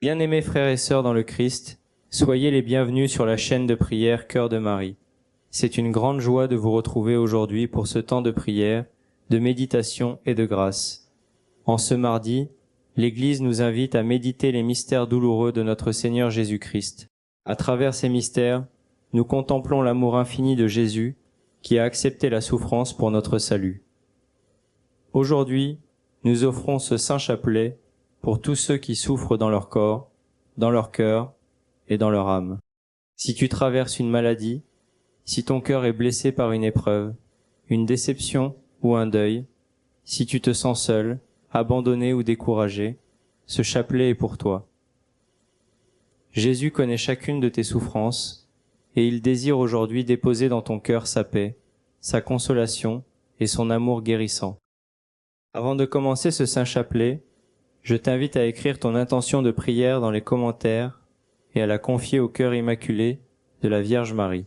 Bien-aimés frères et sœurs dans le Christ, soyez les bienvenus sur la chaîne de prière Cœur de Marie. C'est une grande joie de vous retrouver aujourd'hui pour ce temps de prière, de méditation et de grâce. En ce mardi, l'Église nous invite à méditer les mystères douloureux de notre Seigneur Jésus-Christ. À travers ces mystères, nous contemplons l'amour infini de Jésus qui a accepté la souffrance pour notre salut. Aujourd'hui, nous offrons ce saint chapelet pour tous ceux qui souffrent dans leur corps, dans leur cœur et dans leur âme. Si tu traverses une maladie, si ton cœur est blessé par une épreuve, une déception ou un deuil, si tu te sens seul, abandonné ou découragé, ce chapelet est pour toi. Jésus connaît chacune de tes souffrances et il désire aujourd'hui déposer dans ton cœur sa paix, sa consolation et son amour guérissant. Avant de commencer ce saint chapelet, je t'invite à écrire ton intention de prière dans les commentaires et à la confier au cœur immaculé de la Vierge Marie.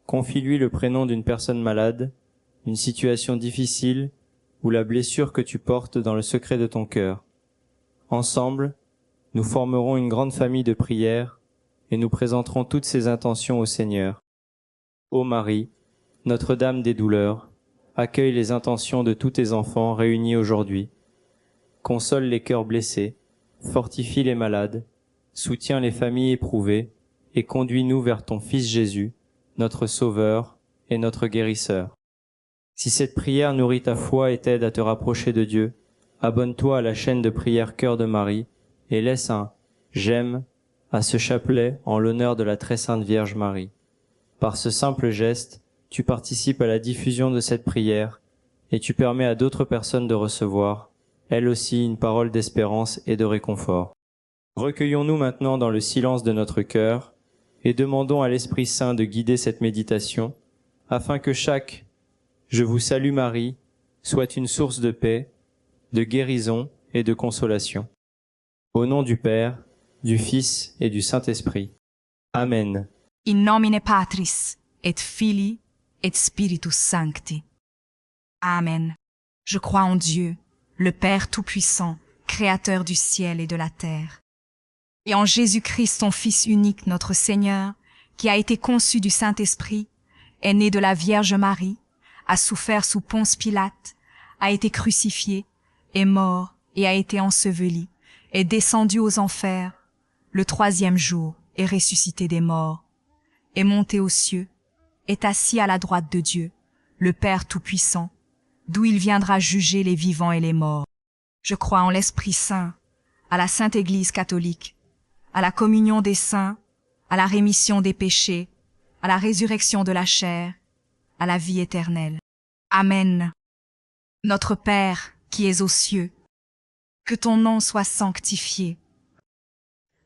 Confie-lui le prénom d'une personne malade, une situation difficile ou la blessure que tu portes dans le secret de ton cœur. Ensemble, nous formerons une grande famille de prières et nous présenterons toutes ces intentions au Seigneur. Ô Marie, Notre-Dame des douleurs, accueille les intentions de tous tes enfants réunis aujourd'hui. Console les cœurs blessés, fortifie les malades, soutiens les familles éprouvées et conduis-nous vers ton Fils Jésus, notre Sauveur et notre Guérisseur. Si cette prière nourrit ta foi et t'aide à te rapprocher de Dieu, abonne-toi à la chaîne de prière Cœur de Marie et laisse un « j'aime » à ce chapelet en l'honneur de la très sainte Vierge Marie. Par ce simple geste, tu participes à la diffusion de cette prière et tu permets à d'autres personnes de recevoir, elles aussi, une parole d'espérance et de réconfort. Recueillons-nous maintenant dans le silence de notre cœur et demandons à l'Esprit Saint de guider cette méditation afin que chaque « Je vous salue Marie » soit une source de paix, de guérison et de consolation. Au nom du Père, du Fils et du Saint-Esprit. Amen. In nomine Patris, et Filii, et Spiritus Sancti. Amen. Je crois en Dieu, le Père Tout-Puissant, Créateur du ciel et de la terre, et en Jésus-Christ, son Fils unique, notre Seigneur, qui a été conçu du Saint-Esprit, est né de la Vierge Marie, a souffert sous Ponce Pilate, a été crucifié, est mort et a été enseveli, est descendu aux enfers, le troisième jour est ressuscité des morts, est monté aux cieux, est assis à la droite de Dieu, le Père Tout-Puissant, d'où il viendra juger les vivants et les morts. Je crois en l'Esprit Saint, à la Sainte Église catholique, à la communion des saints, à la rémission des péchés, à la résurrection de la chair, à la vie éternelle. Amen. Notre Père, qui es aux cieux, que ton nom soit sanctifié,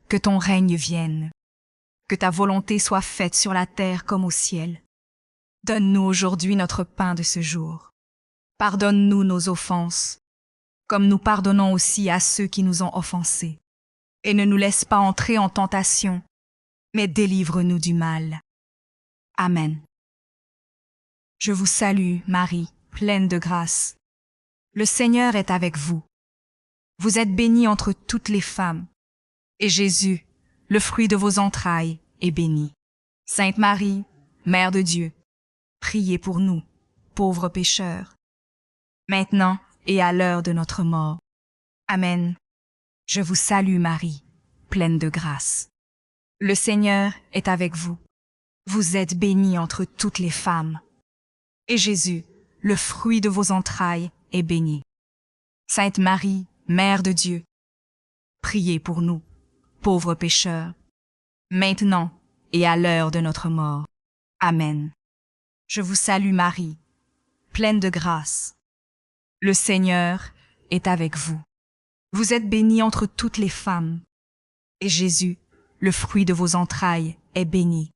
que ton règne vienne, que ta volonté soit faite sur la terre comme au ciel. Donne-nous aujourd'hui notre pain de ce jour. Pardonne-nous nos offenses, comme nous pardonnons aussi à ceux qui nous ont offensés. Et ne nous laisse pas entrer en tentation, mais délivre-nous du mal. Amen. Je vous salue, Marie, pleine de grâce. Le Seigneur est avec vous. Vous êtes bénie entre toutes les femmes, et Jésus, le fruit de vos entrailles, est béni. Sainte Marie, Mère de Dieu, priez pour nous, pauvres pécheurs, maintenant et à l'heure de notre mort. Amen. Je vous salue Marie, pleine de grâce. Le Seigneur est avec vous. Vous êtes bénie entre toutes les femmes. Et Jésus, le fruit de vos entrailles, est béni. Sainte Marie, Mère de Dieu, priez pour nous, pauvres pécheurs, maintenant et à l'heure de notre mort. Amen. Je vous salue Marie, pleine de grâce. Le Seigneur est avec vous. Vous êtes bénie entre toutes les femmes, et Jésus, le fruit de vos entrailles, est béni.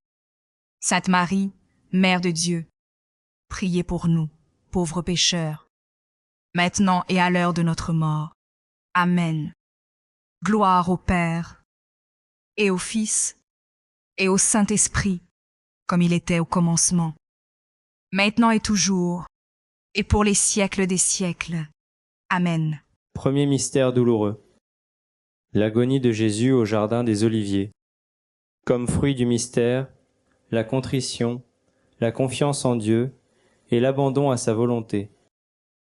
Sainte Marie, Mère de Dieu, priez pour nous, pauvres pécheurs, maintenant et à l'heure de notre mort. Amen. Gloire au Père, et au Fils, et au Saint-Esprit, comme il était au commencement, maintenant et toujours, et pour les siècles des siècles. Amen. Premier mystère douloureux. l'agonie de Jésus au jardin des Oliviers. Comme fruit du mystère, la contrition, la confiance en Dieu et l'abandon à sa volonté.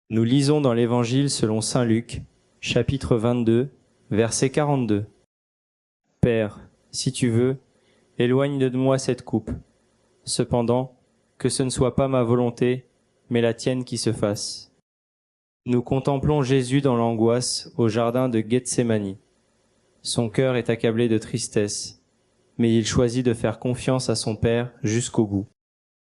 Nous lisons dans l'Évangile selon saint Luc, chapitre 22, verset 42. Père, si tu veux, éloigne de moi cette coupe. Cependant, que ce ne soit pas ma volonté, mais la tienne qui se fasse. Nous contemplons Jésus dans l'angoisse au jardin de Gethsémani. Son cœur est accablé de tristesse, mais il choisit de faire confiance à son Père jusqu'au bout.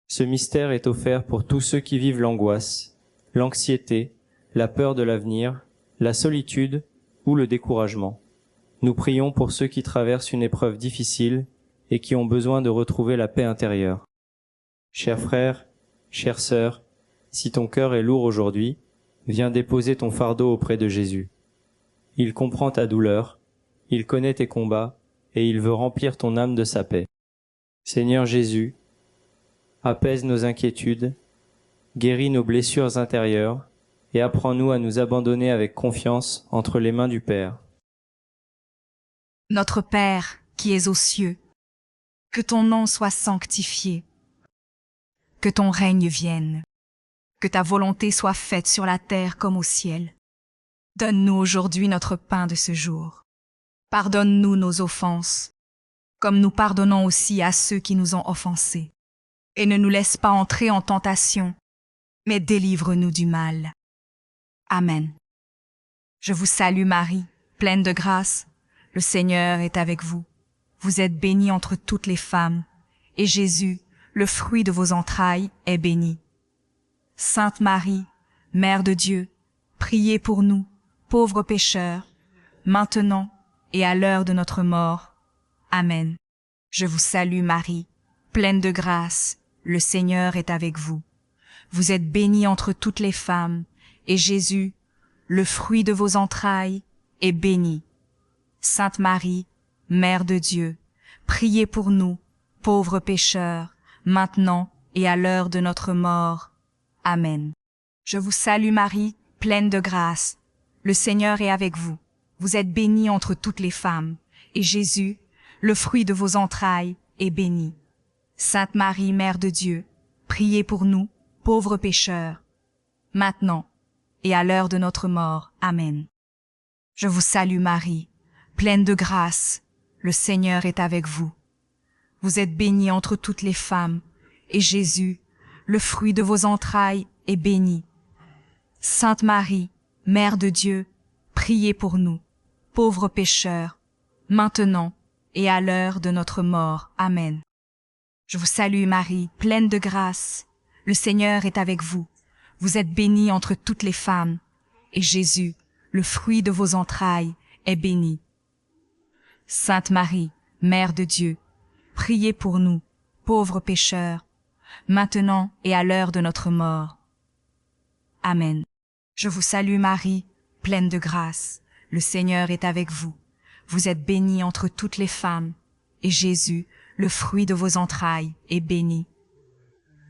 Ce mystère est offert pour tous ceux qui vivent l'angoisse, l'anxiété, la peur de l'avenir, la solitude ou le découragement. Nous prions pour ceux qui traversent une épreuve difficile et qui ont besoin de retrouver la paix intérieure. Chers frères, chères sœurs, si ton cœur est lourd aujourd'hui, viens déposer ton fardeau auprès de Jésus. Il comprend ta douleur, il connaît tes combats et il veut remplir ton âme de sa paix. Seigneur Jésus, apaise nos inquiétudes, guéris nos blessures intérieures et apprends-nous à nous abandonner avec confiance entre les mains du Père. Notre Père, qui es aux cieux, que ton nom soit sanctifié, que ton règne vienne, que ta volonté soit faite sur la terre comme au ciel. Donne-nous aujourd'hui notre pain de ce jour. Pardonne-nous nos offenses, comme nous pardonnons aussi à ceux qui nous ont offensés. Et ne nous laisse pas entrer en tentation, mais délivre-nous du mal. Amen. Je vous salue Marie, pleine de grâce. Le Seigneur est avec vous. Vous êtes bénie entre toutes les femmes, et Jésus, le fruit de vos entrailles, est béni. Sainte Marie, Mère de Dieu, priez pour nous, pauvres pécheurs, maintenant et à l'heure de notre mort. Amen. Je vous salue Marie, pleine de grâce, le Seigneur est avec vous. Vous êtes bénie entre toutes les femmes, et Jésus, le fruit de vos entrailles, est béni. Sainte Marie, Mère de Dieu, priez pour nous, pauvres pécheurs, maintenant et à l'heure de notre mort. Amen. Je vous salue Marie, pleine de grâce. Le Seigneur est avec vous. Vous êtes bénie entre toutes les femmes, et Jésus, le fruit de vos entrailles, est béni. Sainte Marie, Mère de Dieu, priez pour nous, pauvres pécheurs, maintenant et à l'heure de notre mort. Amen. Je vous salue Marie, pleine de grâce, le Seigneur est avec vous. Vous êtes bénie entre toutes les femmes, et Jésus, le fruit de vos entrailles, est béni. Sainte Marie, Mère de Dieu, priez pour nous, pauvres pécheurs, maintenant et à l'heure de notre mort. Amen. Je vous salue Marie, pleine de grâce, le Seigneur est avec vous. Vous êtes bénie entre toutes les femmes, et Jésus, le fruit de vos entrailles, est béni. Sainte Marie, Mère de Dieu, priez pour nous, pauvres pécheurs, maintenant et à l'heure de notre mort. Amen. Je vous salue Marie, pleine de grâce, le Seigneur est avec vous. Vous êtes bénie entre toutes les femmes, et Jésus, le fruit de vos entrailles, est béni.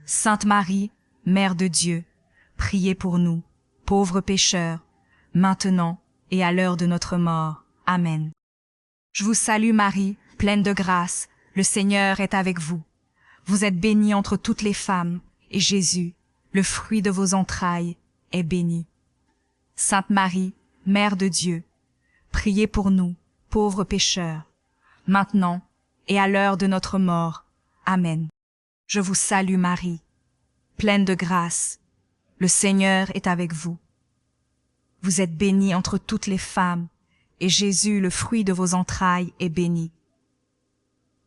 Sainte Marie, Mère de Dieu, priez pour nous, pauvres pécheurs, maintenant et à l'heure de notre mort. Amen. Je vous salue Marie, pleine de grâce, le Seigneur est avec vous. Vous êtes bénie entre toutes les femmes, et Jésus, le fruit de vos entrailles, est béni. Sainte Marie, Mère de Dieu, priez pour nous, pauvres pécheurs, maintenant et à l'heure de notre mort. Amen. Je vous salue Marie, pleine de grâce, le Seigneur est avec vous. Vous êtes bénie entre toutes les femmes, et Jésus, le fruit de vos entrailles, est béni.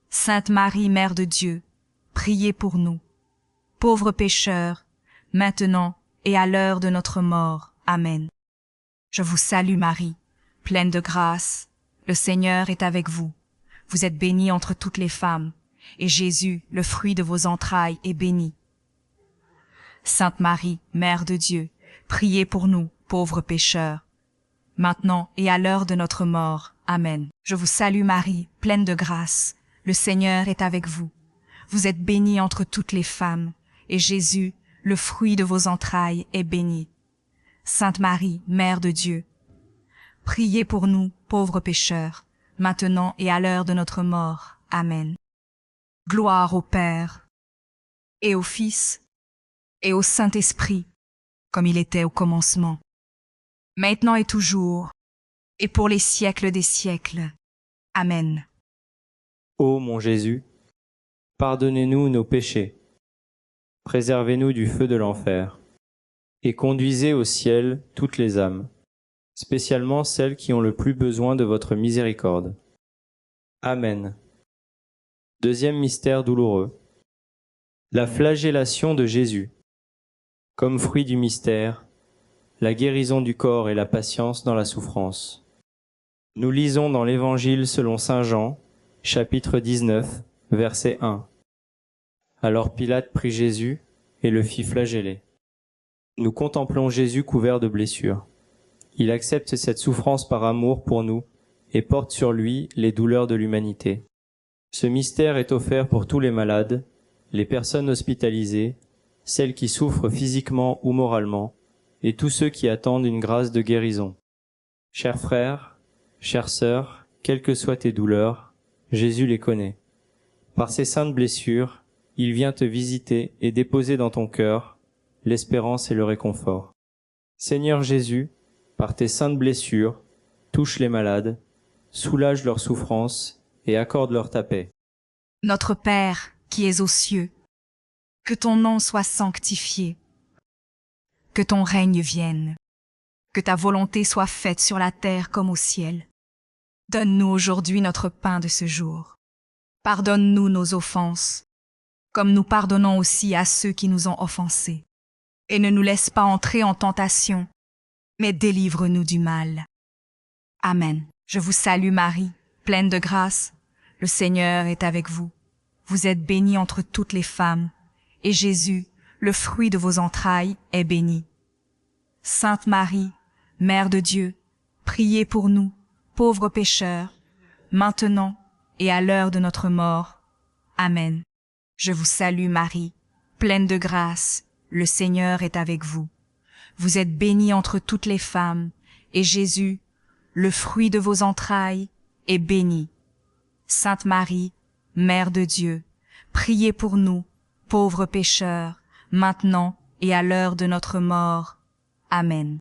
Sainte Marie, Mère de Dieu, priez pour nous, pauvres pécheurs, maintenant et à l'heure de notre mort. Amen. Je vous salue Marie, pleine de grâce, le Seigneur est avec vous. Vous êtes bénie entre toutes les femmes, et Jésus, le fruit de vos entrailles, est béni. Sainte Marie, Mère de Dieu, priez pour nous, pauvres pécheurs, maintenant et à l'heure de notre mort. Amen. Je vous salue Marie, pleine de grâce, le Seigneur est avec vous. Vous êtes bénie entre toutes les femmes, et Jésus, le fruit de vos entrailles, est béni. Sainte Marie, Mère de Dieu, priez pour nous, pauvres pécheurs, maintenant et à l'heure de notre mort. Amen. Gloire au Père, et au Fils, et au Saint-Esprit, comme il était au commencement, maintenant et toujours, et pour les siècles des siècles. Amen. Ô mon Jésus, pardonnez-nous nos péchés, préservez-nous du feu de l'enfer, et conduisez au ciel toutes les âmes, spécialement celles qui ont le plus besoin de votre miséricorde. Amen. Deuxième mystère douloureux. La flagellation de Jésus. Comme fruit du mystère, la guérison du corps et la patience dans la souffrance. Nous lisons dans l'Évangile selon saint Jean, chapitre 19, verset 1. Alors Pilate prit Jésus et le fit flageller. Nous contemplons Jésus couvert de blessures. Il accepte cette souffrance par amour pour nous et porte sur lui les douleurs de l'humanité. Ce mystère est offert pour tous les malades, les personnes hospitalisées, celles qui souffrent physiquement ou moralement, et tous ceux qui attendent une grâce de guérison. Chers frères, chères sœurs, quelles que soient tes douleurs, Jésus les connaît. Par ses saintes blessures, il vient te visiter et déposer dans ton cœur l'espérance et le réconfort. Seigneur Jésus, par tes saintes blessures, touche les malades, soulage leurs souffrances et accorde leur ta paix. Notre Père, qui es aux cieux, que ton nom soit sanctifié, que ton règne vienne, que ta volonté soit faite sur la terre comme au ciel. Donne-nous aujourd'hui notre pain de ce jour. Pardonne-nous nos offenses, comme nous pardonnons aussi à ceux qui nous ont offensés. Et ne nous laisse pas entrer en tentation, mais délivre-nous du mal. Amen. Je vous salue Marie, pleine de grâce. Le Seigneur est avec vous. Vous êtes bénie entre toutes les femmes, et Jésus, le fruit de vos entrailles, est béni. Sainte Marie, Mère de Dieu, priez pour nous, pauvres pécheurs, maintenant et à l'heure de notre mort. Amen. Je vous salue Marie, pleine de grâce, le Seigneur est avec vous. Vous êtes bénie entre toutes les femmes, et Jésus, le fruit de vos entrailles, est béni. Sainte Marie, Mère de Dieu, priez pour nous, pauvres pécheurs, maintenant et à l'heure de notre mort. Amen.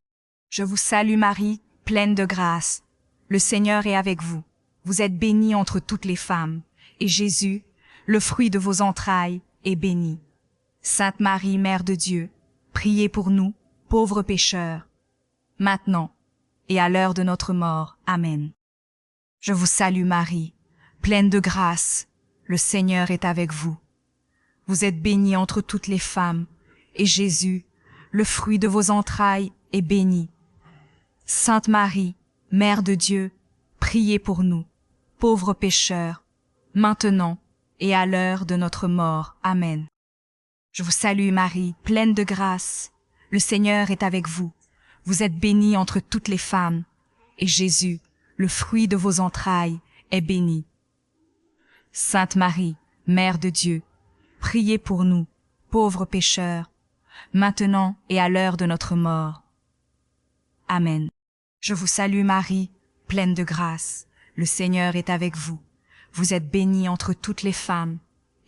Je vous salue Marie, pleine de grâce. Le Seigneur est avec vous. Vous êtes bénie entre toutes les femmes, et Jésus, le fruit de vos entrailles, est béni. Sainte Marie, Mère de Dieu, priez pour nous, pauvres pécheurs, maintenant et à l'heure de notre mort. Amen. Je vous salue Marie, pleine de grâce, le Seigneur est avec vous. Vous êtes bénie entre toutes les femmes, et Jésus, le fruit de vos entrailles, est béni. Sainte Marie, Mère de Dieu, priez pour nous, pauvres pécheurs, maintenant et à l'heure de notre mort. Amen. Je vous salue Marie, pleine de grâce, le Seigneur est avec vous. Vous êtes bénie entre toutes les femmes, et Jésus, le fruit de vos entrailles, est béni. Sainte Marie, Mère de Dieu, priez pour nous, pauvres pécheurs, maintenant et à l'heure de notre mort. Amen. Je vous salue Marie, pleine de grâce, le Seigneur est avec vous. Vous êtes bénie entre toutes les femmes,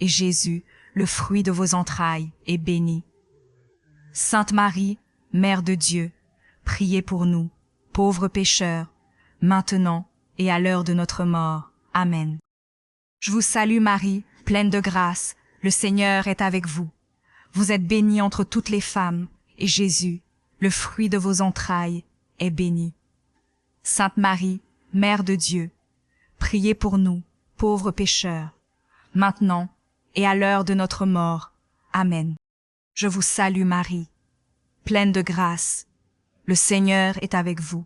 et Jésus, le fruit de vos entrailles, est béni. Sainte Marie, Mère de Dieu, priez pour nous, pauvres pécheurs, maintenant et à l'heure de notre mort. Amen. Je vous salue Marie, pleine de grâce, le Seigneur est avec vous. Vous êtes bénie entre toutes les femmes, et Jésus, le fruit de vos entrailles, est béni. Sainte Marie, Mère de Dieu, priez pour nous, pauvres pécheurs, maintenant et à l'heure de notre mort. Amen. Je vous salue Marie, pleine de grâce, le Seigneur est avec vous.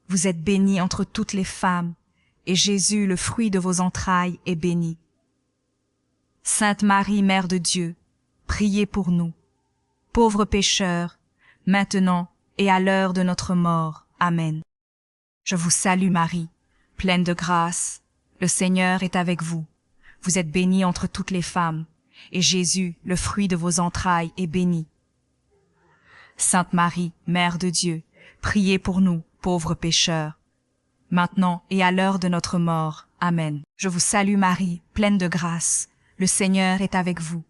Vous êtes bénie entre toutes les femmes, et Jésus, le fruit de vos entrailles, est béni. Sainte Marie, Mère de Dieu, priez pour nous, pauvres pécheurs, maintenant et à l'heure de notre mort. Amen. Je vous salue Marie, pleine de grâce, le Seigneur est avec vous. Vous êtes bénie entre toutes les femmes, et Jésus, le fruit de vos entrailles, est béni. Sainte Marie, Mère de Dieu, priez pour nous, pauvres pécheurs, maintenant et à l'heure de notre mort. Amen. Je vous salue Marie, pleine de grâce. Le Seigneur est avec vous.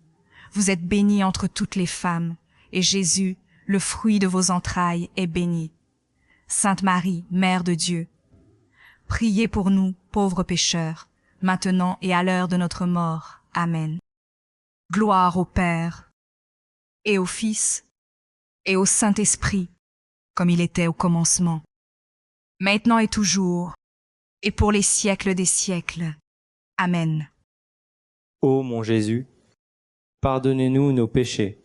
Vous êtes bénie entre toutes les femmes, et Jésus, le fruit de vos entrailles, est béni. Sainte Marie, Mère de Dieu, priez pour nous, pauvres pécheurs, maintenant et à l'heure de notre mort. Amen. Gloire au Père, et au Fils, et au Saint-Esprit, comme il était au commencement, maintenant et toujours, et pour les siècles des siècles. Amen. Ô mon Jésus, pardonnez-nous nos péchés,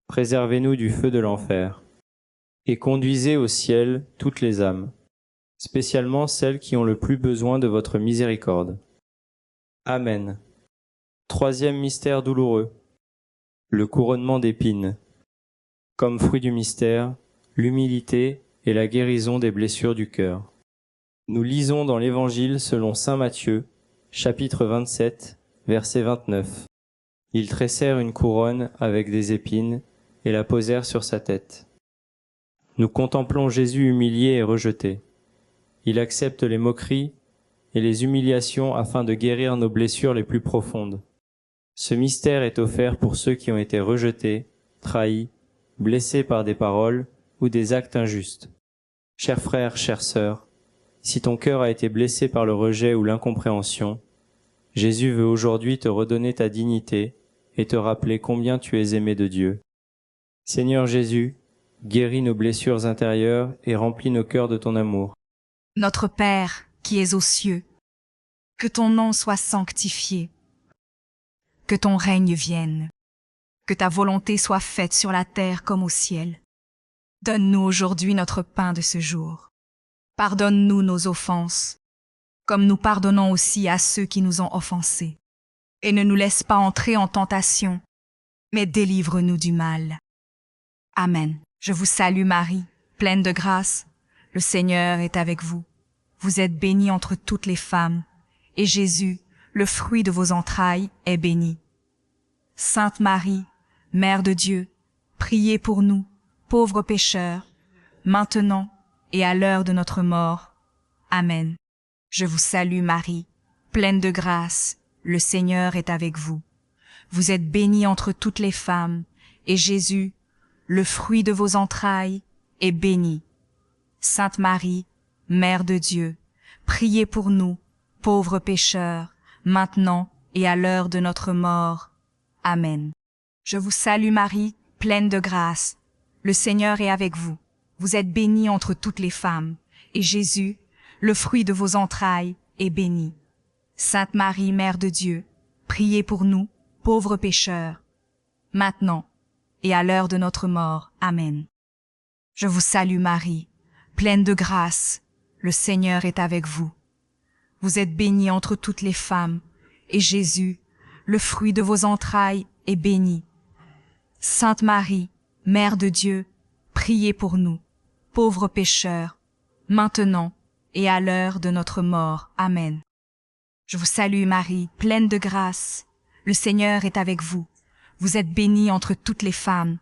préservez-nous du feu de l'enfer, et conduisez au ciel toutes les âmes, spécialement celles qui ont le plus besoin de votre miséricorde. Amen. Troisième mystère douloureux, le couronnement d'épines. Comme fruit du mystère, l'humilité et la guérison des blessures du cœur. Nous lisons dans l'Évangile selon saint Matthieu, chapitre 27, verset 29. Ils tressèrent une couronne avec des épines et la posèrent sur sa tête. Nous contemplons Jésus humilié et rejeté. Il accepte les moqueries et les humiliations afin de guérir nos blessures les plus profondes. Ce mystère est offert pour ceux qui ont été rejetés, trahis, blessés par des paroles ou des actes injustes. Chers frères, chères sœurs, si ton cœur a été blessé par le rejet ou l'incompréhension, Jésus veut aujourd'hui te redonner ta dignité et te rappeler combien tu es aimé de Dieu. Seigneur Jésus, guéris nos blessures intérieures et remplis nos cœurs de ton amour. Notre Père, qui es aux cieux, que ton nom soit sanctifié, que ton règne vienne, que ta volonté soit faite sur la terre comme au ciel. Donne-nous aujourd'hui notre pain de ce jour. Pardonne-nous nos offenses, comme nous pardonnons aussi à ceux qui nous ont offensés. Et ne nous laisse pas entrer en tentation, mais délivre-nous du mal. Amen. Je vous salue Marie, pleine de grâce. Le Seigneur est avec vous. Vous êtes bénie entre toutes les femmes, et Jésus, le fruit de vos entrailles, est béni. Sainte Marie, Mère de Dieu, priez pour nous, pauvres pécheurs, maintenant et à l'heure de notre mort. Amen. Je vous salue Marie, pleine de grâce, le Seigneur est avec vous. Vous êtes bénie entre toutes les femmes, et Jésus, le fruit de vos entrailles, est béni. Sainte Marie, Mère de Dieu, priez pour nous, pauvres pécheurs, maintenant et à l'heure de notre mort. Amen. Je vous salue Marie, pleine de grâce. Le Seigneur est avec vous. Vous êtes bénie entre toutes les femmes, et Jésus, le fruit de vos entrailles, est béni. Sainte Marie, Mère de Dieu, priez pour nous, pauvres pécheurs, maintenant et à l'heure de notre mort. Amen. Je vous salue Marie, pleine de grâce. Le Seigneur est avec vous. Vous êtes bénie entre toutes les femmes, et Jésus, le fruit de vos entrailles, est béni. Sainte Marie, Mère de Dieu, priez pour nous, pauvres pécheurs, maintenant et à l'heure de notre mort. Amen. Je vous salue Marie, pleine de grâce. Le Seigneur est avec vous. Vous êtes bénie entre toutes les femmes,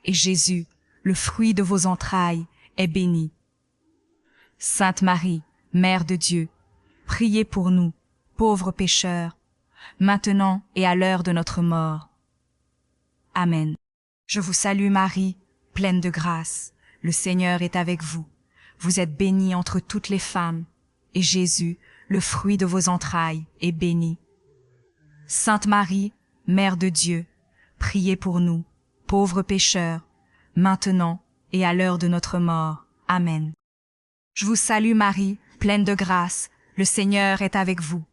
et Jésus, le fruit de vos entrailles, est béni. Sainte Marie, Mère de Dieu, priez pour nous, pauvres pécheurs, maintenant et à l'heure de notre mort. Amen. Je vous salue Marie, pleine de grâce. Le Seigneur est avec vous. Vous êtes bénie entre toutes les femmes, et Jésus, le fruit de vos entrailles, est béni. Sainte Marie, Mère de Dieu, priez pour nous, pauvres pécheurs, maintenant et à l'heure de notre mort. Amen. Je vous salue Marie, pleine de grâce. Le Seigneur est avec vous.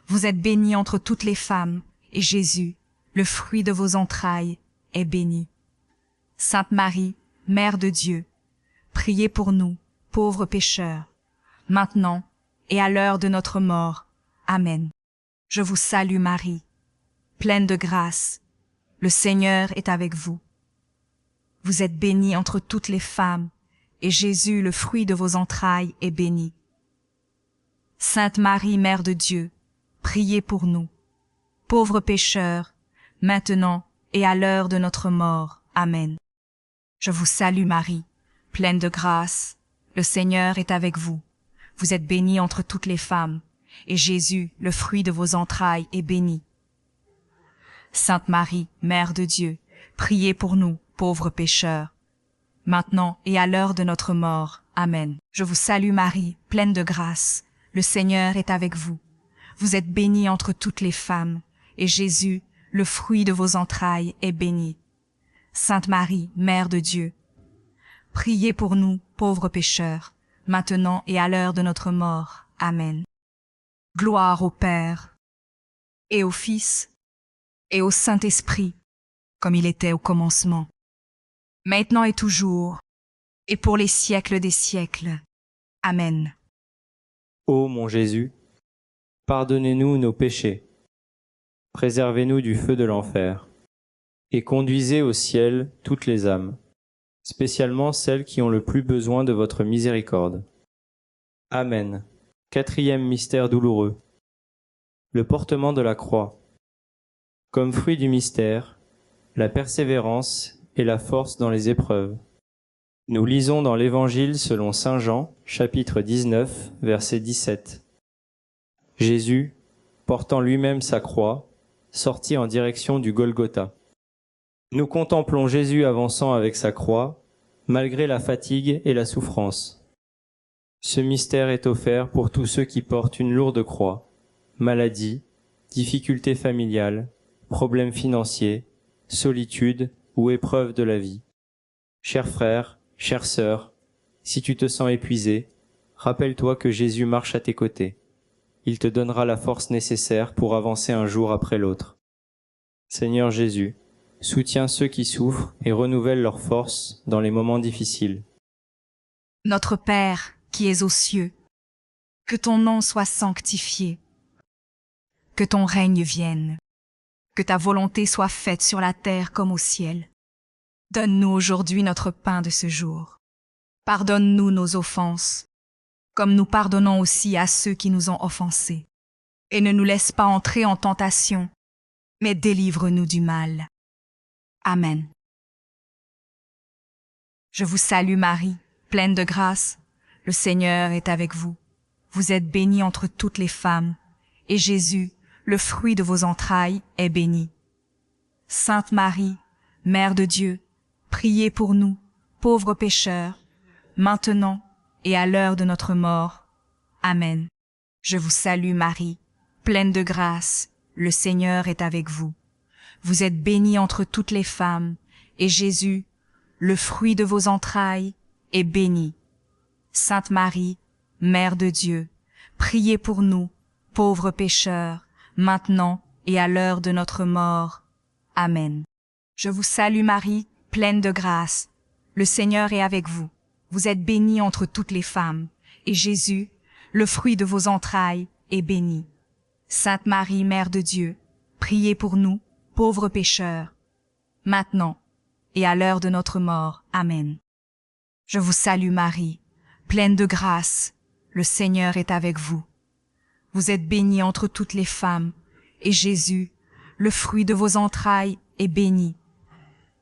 Vous êtes bénie entre toutes les femmes, et Jésus, le fruit de vos entrailles, est béni. Sainte Marie, Mère de Dieu, priez pour nous, pauvres pécheurs, maintenant et à l'heure de notre mort. Amen. Je vous salue Marie, pleine de grâce. Le Seigneur est avec vous. Vous êtes bénie entre toutes les femmes, et Jésus, le fruit de vos entrailles, est béni. Sainte Marie, Mère de Dieu, priez pour nous, pauvres pécheurs, maintenant et à l'heure de notre mort. Amen. Je vous salue Marie, pleine de grâce. Le Seigneur est avec vous. Vous êtes bénie entre toutes les femmes, et Jésus, le fruit de vos entrailles, est béni. Sainte Marie, Mère de Dieu, priez pour nous, pauvres pécheurs, maintenant et à l'heure de notre mort. Amen. Je vous salue Marie, pleine de grâce. Le Seigneur est avec vous. Vous êtes bénie entre toutes les femmes, et Jésus, le fruit de vos entrailles, est béni. Sainte Marie, Mère de Dieu, priez pour nous, pauvres pécheurs, maintenant et à l'heure de notre mort. Amen. Gloire au Père, et au Fils, et au Saint-Esprit, comme il était au commencement, maintenant et toujours, et pour les siècles des siècles. Amen. Ô mon Jésus, pardonnez-nous nos péchés, préservez-nous du feu de l'enfer, et conduisez au ciel toutes les âmes, spécialement celles qui ont le plus besoin de votre miséricorde. Amen. Quatrième mystère douloureux. Le portement de la croix. Comme fruit du mystère, la persévérance et la force dans les épreuves. Nous lisons dans l'Évangile selon saint Jean, chapitre 19, verset 17. Jésus, portant lui-même sa croix, sortit en direction du Golgotha. Nous contemplons Jésus avançant avec sa croix, malgré la fatigue et la souffrance. Ce mystère est offert pour tous ceux qui portent une lourde croix, maladie, difficultés familiales, problèmes financiers, solitude ou épreuves de la vie. Chers frères, chères sœurs, si tu te sens épuisé, rappelle-toi que Jésus marche à tes côtés. Il te donnera la force nécessaire pour avancer un jour après l'autre. Seigneur Jésus, soutiens ceux qui souffrent et renouvelle leur force dans les moments difficiles. Notre Père, qui es aux cieux, que ton nom soit sanctifié, que ton règne vienne, que ta volonté soit faite sur la terre comme au ciel. Donne-nous aujourd'hui notre pain de ce jour. Pardonne-nous nos offenses, comme nous pardonnons aussi à ceux qui nous ont offensés. Et ne nous laisse pas entrer en tentation, mais délivre-nous du mal. Amen. Je vous salue Marie, pleine de grâce. Le Seigneur est avec vous. Vous êtes bénie entre toutes les femmes, et Jésus, le fruit de vos entrailles, est béni. Sainte Marie, Mère de Dieu, priez pour nous, pauvres pécheurs, maintenant et à l'heure de notre mort. Amen. Je vous salue Marie, pleine de grâce, le Seigneur est avec vous. Vous êtes bénie entre toutes les femmes, et Jésus, le fruit de vos entrailles, est béni. Sainte Marie, Mère de Dieu, priez pour nous, pauvres pécheurs, maintenant et à l'heure de notre mort. Amen. Je vous salue Marie, pleine de grâce. Le Seigneur est avec vous. Vous êtes bénie entre toutes les femmes, et Jésus, le fruit de vos entrailles, est béni. Sainte Marie, Mère de Dieu, priez pour nous, pauvres pécheurs, maintenant et à l'heure de notre mort. Amen. Je vous salue Marie, pleine de grâce, le Seigneur est avec vous. Vous êtes bénie entre toutes les femmes, et Jésus, le fruit de vos entrailles, est béni.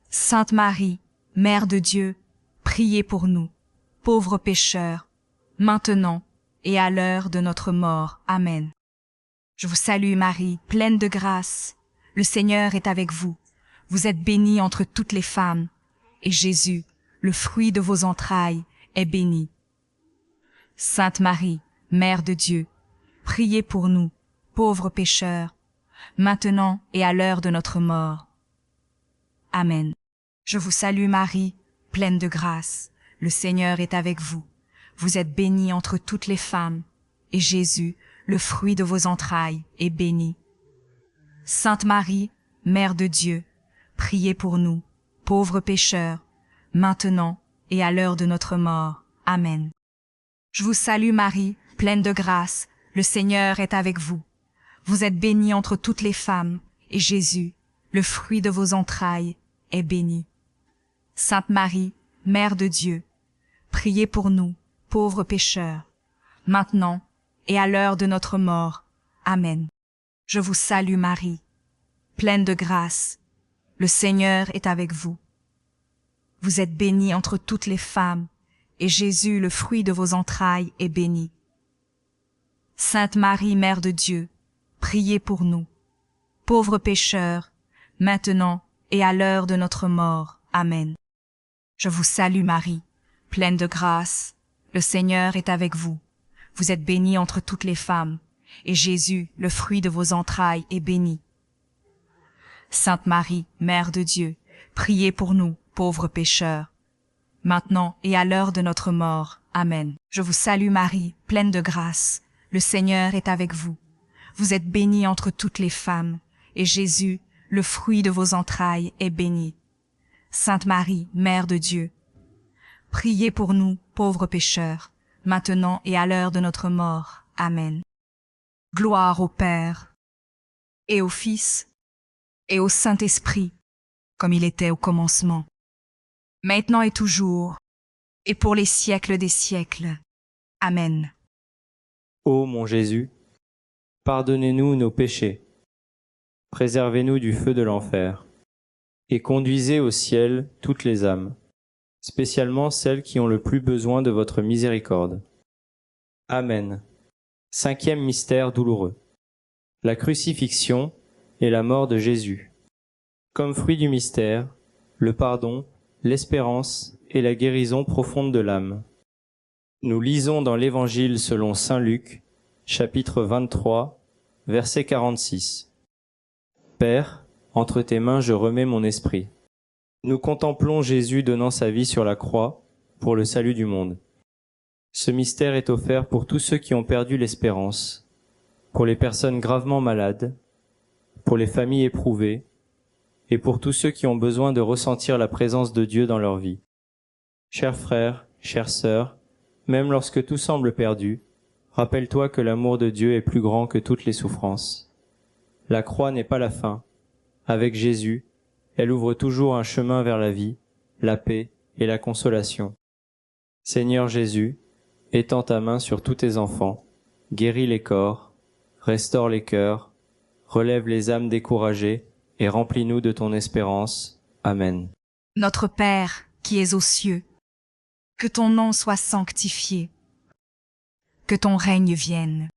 Sainte Marie, Mère de Dieu, priez pour nous, pauvres pécheurs, maintenant et à l'heure de notre mort. Amen. Je vous salue Marie, pleine de grâce, le Seigneur est avec vous. Vous êtes bénie entre toutes les femmes, et Jésus, le fruit de vos entrailles, est béni. Sainte Marie, Mère de Dieu, priez pour nous, pauvres pécheurs, maintenant et à l'heure de notre mort. Amen. Je vous salue Marie, pleine de grâce, le Seigneur est avec vous. Vous êtes bénie entre toutes les femmes, et Jésus, le fruit de vos entrailles, est béni. Sainte Marie, Mère de Dieu, priez pour nous, pauvres pécheurs, maintenant et à l'heure de notre mort. Amen. Je vous salue Marie, pleine de grâce, le Seigneur est avec vous. Vous êtes bénie entre toutes les femmes, et Jésus, le fruit de vos entrailles, est béni. Sainte Marie, Mère de Dieu, priez pour nous, pauvres pécheurs, maintenant et à l'heure de notre mort. Amen. Je vous salue Marie, pleine de grâce, le Seigneur est avec vous. Vous êtes bénie entre toutes les femmes, et Jésus, le fruit de vos entrailles, est béni. Sainte Marie, Mère de Dieu, priez pour nous, pauvres pécheurs, maintenant et à l'heure de notre mort. Amen. Je vous salue Marie, pleine de grâce, le Seigneur est avec vous. Vous êtes bénie entre toutes les femmes, et Jésus, le fruit de vos entrailles, est béni. Sainte Marie, Mère de Dieu, priez pour nous, pauvres pécheurs, maintenant et à l'heure de notre mort. Amen. Je vous salue Marie, pleine de grâce, le Seigneur est avec vous. Vous êtes bénie entre toutes les femmes, et Jésus, le fruit de vos entrailles, est béni. Sainte Marie, Mère de Dieu, priez pour nous, pauvres pécheurs, maintenant et à l'heure de notre mort. Amen. Gloire au Père, et au Fils, et au Saint-Esprit, comme il était au commencement, maintenant et toujours, et pour les siècles des siècles. Amen. Ô mon Jésus, pardonnez-nous nos péchés, préservez-nous du feu de l'enfer, et conduisez au ciel toutes les âmes, spécialement celles qui ont le plus besoin de votre miséricorde. Amen. 5e mystère douloureux. La crucifixion et la mort de Jésus. Comme fruit du mystère, le pardon, l'espérance et la guérison profonde de l'âme. Nous lisons dans l'Évangile selon saint Luc, chapitre 23, verset 46. Père, entre tes mains je remets mon esprit. Nous contemplons Jésus donnant sa vie sur la croix pour le salut du monde. Ce mystère est offert pour tous ceux qui ont perdu l'espérance, pour les personnes gravement malades, pour les familles éprouvées, et pour tous ceux qui ont besoin de ressentir la présence de Dieu dans leur vie. Chers frères, chères sœurs, même lorsque tout semble perdu, rappelle-toi que l'amour de Dieu est plus grand que toutes les souffrances. La croix n'est pas la fin. Avec Jésus, elle ouvre toujours un chemin vers la vie, la paix et la consolation. Seigneur Jésus, étends ta main sur tous tes enfants, guéris les corps, restaure les cœurs, relève les âmes découragées et remplis-nous de ton espérance. Amen. Notre Père, qui es aux cieux, que ton nom soit sanctifié, que ton règne vienne,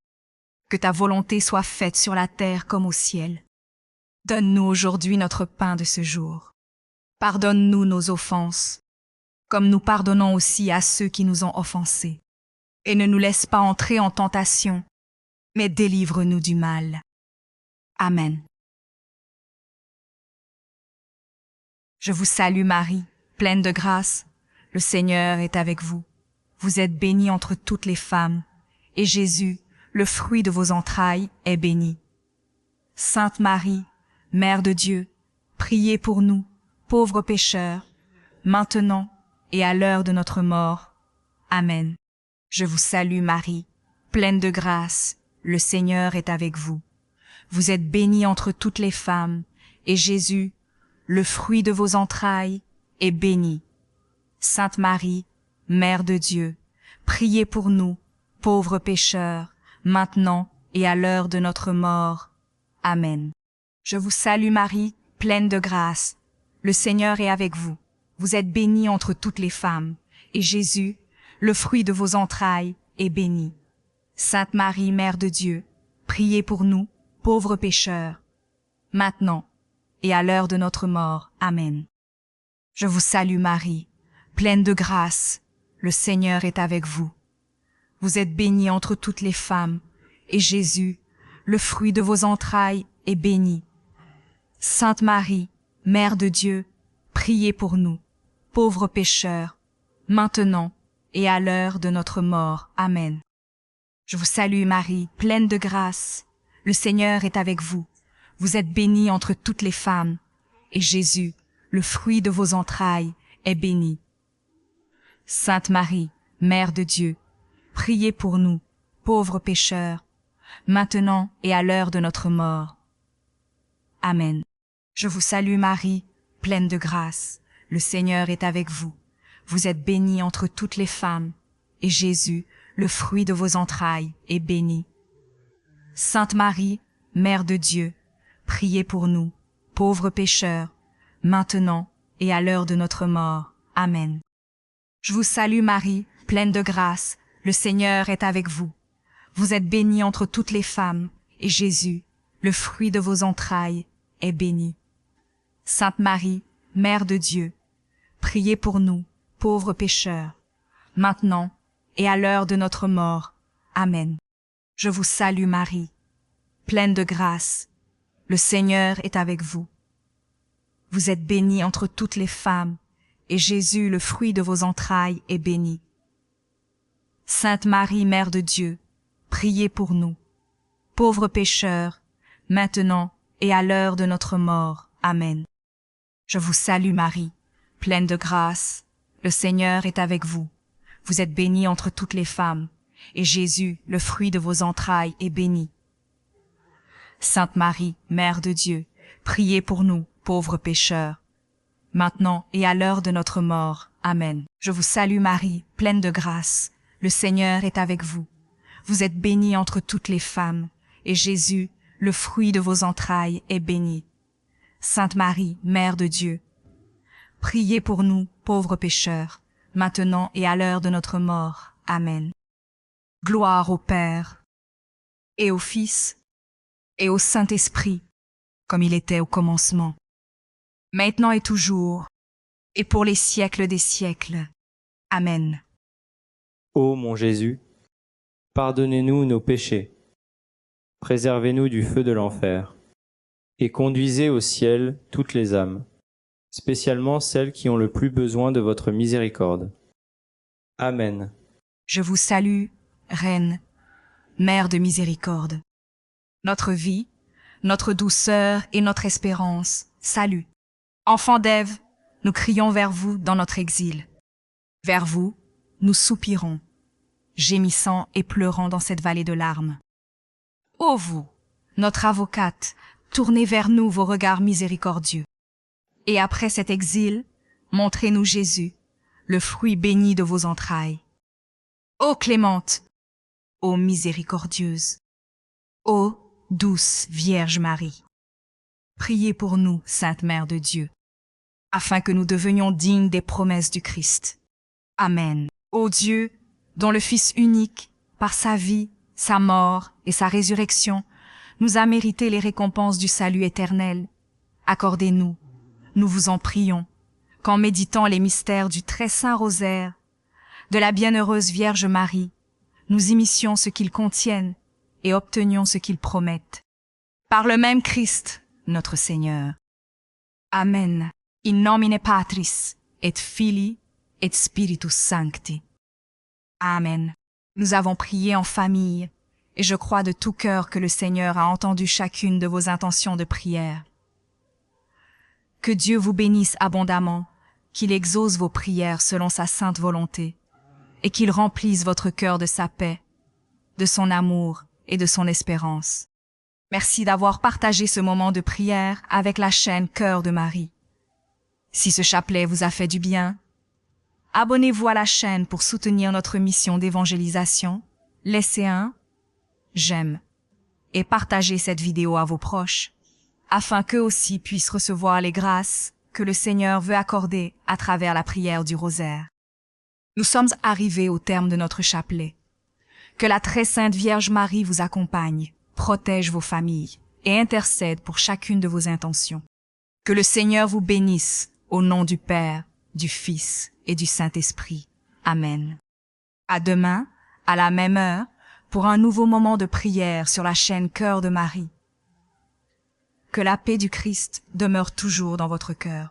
que ta volonté soit faite sur la terre comme au ciel. Donne-nous aujourd'hui notre pain de ce jour. Pardonne-nous nos offenses, comme nous pardonnons aussi à ceux qui nous ont offensés. Et ne nous laisse pas entrer en tentation, mais délivre-nous du mal. Amen. Je vous salue Marie, pleine de grâce. Le Seigneur est avec vous. Vous êtes bénie entre toutes les femmes, et Jésus, le fruit de vos entrailles, est béni. Sainte Marie, Mère de Dieu, priez pour nous, pauvres pécheurs, maintenant et à l'heure de notre mort. Amen. Je vous salue Marie, pleine de grâce, le Seigneur est avec vous. Vous êtes bénie entre toutes les femmes, et Jésus, le fruit de vos entrailles, est béni. Sainte Marie, Mère de Dieu, priez pour nous, pauvres pécheurs, maintenant et à l'heure de notre mort. Amen. Je vous salue Marie, pleine de grâce. Le Seigneur est avec vous. Vous êtes bénie entre toutes les femmes, et Jésus, le fruit de vos entrailles, est béni. Sainte Marie, Mère de Dieu, priez pour nous, pauvres pécheurs, maintenant et à l'heure de notre mort. Amen. Je vous salue Marie, pleine de grâce, le Seigneur est avec vous. Vous êtes bénie entre toutes les femmes, et Jésus, le fruit de vos entrailles, est béni. Sainte Marie, Mère de Dieu, priez pour nous, pauvres pécheurs, maintenant et à l'heure de notre mort. Amen. Je vous salue Marie, pleine de grâce, le Seigneur est avec vous. Vous êtes bénie entre toutes les femmes, et Jésus, le fruit de vos entrailles, est béni. Sainte Marie, Mère de Dieu, priez pour nous, pauvres pécheurs, maintenant et à l'heure de notre mort. Amen. Je vous salue Marie, pleine de grâce, le Seigneur est avec vous. Vous êtes bénie entre toutes les femmes, et Jésus, le fruit de vos entrailles, est béni. Sainte Marie, Mère de Dieu, priez pour nous, pauvres pécheurs, maintenant et à l'heure de notre mort. Amen. Je vous salue Marie, pleine de grâce, le Seigneur est avec vous. Vous êtes bénie entre toutes les femmes, et Jésus, le fruit de vos entrailles, est béni. Sainte Marie, Mère de Dieu, priez pour nous, pauvres pécheurs, maintenant et à l'heure de notre mort. Amen. Je vous salue Marie, pleine de grâce, le Seigneur est avec vous. Vous êtes bénie entre toutes les femmes, et Jésus, le fruit de vos entrailles, est béni. Sainte Marie, Mère de Dieu, priez pour nous, pauvres pécheurs, maintenant et à l'heure de notre mort. Amen. Je vous salue Marie, pleine de grâce, le Seigneur est avec vous. Vous êtes bénie entre toutes les femmes, et Jésus, le fruit de vos entrailles, est béni. Sainte Marie, Mère de Dieu, priez pour nous, pauvres pécheurs, maintenant et à l'heure de notre mort. Amen. Je vous salue Marie, pleine de grâce, le Seigneur est avec vous. Vous êtes bénie entre toutes les femmes, et Jésus, le fruit de vos entrailles, est béni. Sainte Marie, Mère de Dieu, priez pour nous, pauvres pécheurs, maintenant et à l'heure de notre mort. Amen. Gloire au Père, et au Fils, et au Saint-Esprit, comme il était au commencement, maintenant et toujours, et pour les siècles des siècles. Amen. Ô mon Jésus, pardonnez-nous nos péchés, préservez-nous du feu de l'enfer, et conduisez au ciel toutes les âmes, spécialement celles qui ont le plus besoin de votre miséricorde. Amen. Je vous salue, Reine, Mère de miséricorde. Notre vie, notre douceur et notre espérance, salut. Enfants d'Ève, nous crions vers vous dans notre exil. Vers vous, nous soupirons, gémissant et pleurant dans cette vallée de larmes. Ô vous, notre avocate, tournez vers nous vos regards miséricordieux. Et après cet exil, montrez-nous Jésus, le fruit béni de vos entrailles. Ô clémente, ô miséricordieuse, ô douce Vierge Marie, priez pour nous, Sainte Mère de Dieu, afin que nous devenions dignes des promesses du Christ. Amen. Ô Dieu, dont le Fils unique, par sa vie, sa mort et sa résurrection, nous a mérité les récompenses du salut éternel, accordez-nous, nous vous en prions, qu'en méditant les mystères du très saint rosaire, de la bienheureuse Vierge Marie, nous imissions ce qu'ils contiennent et obtenions ce qu'ils promettent. Par le même Christ, notre Seigneur. Amen. In nomine Patris, et Filii, et Spiritus Sancti. Amen. Nous avons prié en famille, et je crois de tout cœur que le Seigneur a entendu chacune de vos intentions de prière. Que Dieu vous bénisse abondamment, qu'il exauce vos prières selon sa sainte volonté, et qu'il remplisse votre cœur de sa paix, de son amour et de son espérance. Merci d'avoir partagé ce moment de prière avec la chaîne Cœur de Marie. Si ce chapelet vous a fait du bien, abonnez-vous à la chaîne pour soutenir notre mission d'évangélisation, laissez un j'aime et partagez cette vidéo à vos proches, afin qu'eux aussi puissent recevoir les grâces que le Seigneur veut accorder à travers la prière du rosaire. Nous sommes arrivés au terme de notre chapelet. Que la très sainte Vierge Marie vous accompagne, protège vos familles et intercède pour chacune de vos intentions. Que le Seigneur vous bénisse au nom du Père, du Fils et du Saint-Esprit. Amen. À demain, à la même heure, pour un nouveau moment de prière sur la chaîne Cœur de Marie. Que la paix du Christ demeure toujours dans votre cœur.